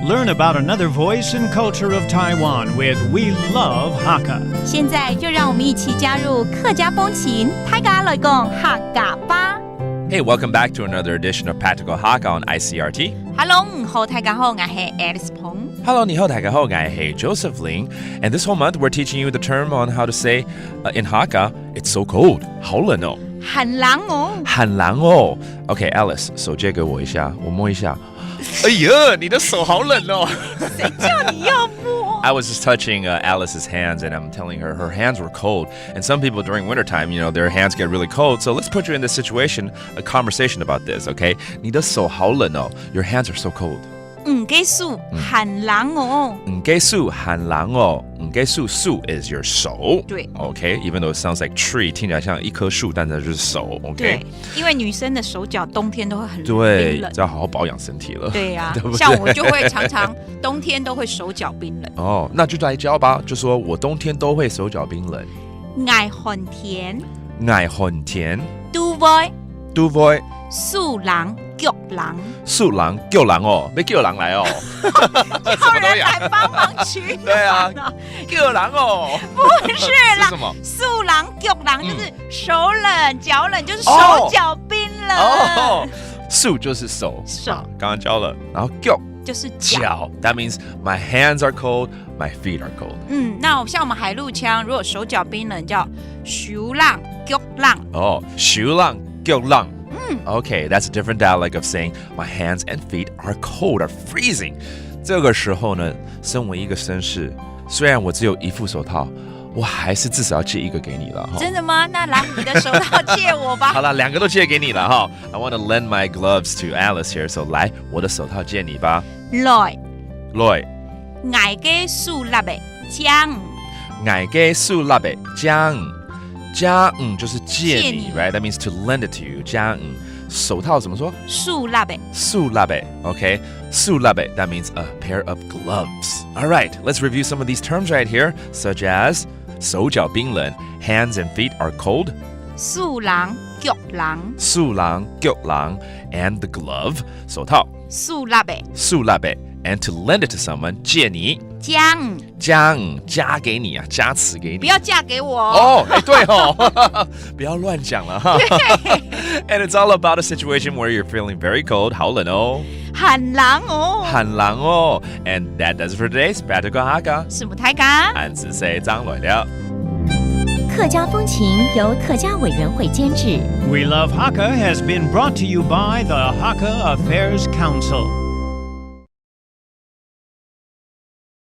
learn about another voice and culture of Taiwan with We Love Hakka. 现在就让我们一起加入客家风情，大家来讲客家吧。Hey, welcome back to another edition of Practical Hakka on ICRT. Hello， 好，大家好，我是 Alice 彭。Hello, 你好，大家好，我是 Joseph Ling. And this whole month, we're teaching you the term on how to say in Hakka, it's so cold. 好冷哦。很冷哦。很冷哦。Okay, Alice, 手借给我一下，我摸一下。哎呀，你的手好冷哦。谁叫你要摸？I was just touching Alice's hands, and I'm telling her her hands were cold. And some people during wintertime, their hands get really cold. So let's put you in this situation, a conversation about this, okay? 你的手好冷哦。Your hands are so cold. 给树很冷哦。给树很冷哦。给树树 is your 手。对。Okay, even though it sounds like tree, 听起来像一棵树，但它就是手。Okay. 对，因为女生的手脚冬天都会很冰冷，就要好好保养身体了。对呀、对不对？像我就会常常冬天都会手脚冰冷。哦，那就来教吧，就说我冬天都会手脚冰冷。愛寒天，愛寒天，都會樹人腳人，樹人腳人哦，要叫人來哦，叫人來幫忙取暖。對啊，叫人哦，不是啦，是什麼？樹人腳人就是手冷腳冷，就是手腳冰冷。哦，樹就是手，剛剛教了，然後腳就是腳。That means my hands are cold, my feet are cold. 那像我们海陆腔，如果手脚冰冷叫手冷腳冷。哦，手冷腳冷。Okay, that's a different dialect of saying my hands and feet are cold, are freezing. 这个时候呢，身为一个绅士，虽然我只有一副手套，我还是至少要借一个给你了。真的吗？那来，你的手套借我吧。好了，两个都借给你了哈。I want to lend my gloves to Alice here, so 来，我的手套借你吧。來，愛嘅樹立嘅將，愛嘅樹立嘅將。加就是借你 right? That means to lend it to you. 加手套怎么说？樹立嘅。樹立嘅 okay? 樹立嘅 that means a pair of gloves. All right, let's review some of these terms right here, such as 手腳冰冷 hands and feet are cold. 樹人腳人。樹人腳人 and the glove 手套。樹立嘅。樹立嘅 and to lend it to someone 借你。加给你啊，加词给你。不要嫁给我哦。对哦，不要乱讲了哈。And it's all about a situation where you're feeling very cold. 好冷哦。很冷哦。很冷哦。And that does it for today's Practical Hakka. 是不太敢。俺是谁张来了。客家风情由客家委员会监制。We Love Hakka has been brought to you by the Hakka Affairs Council.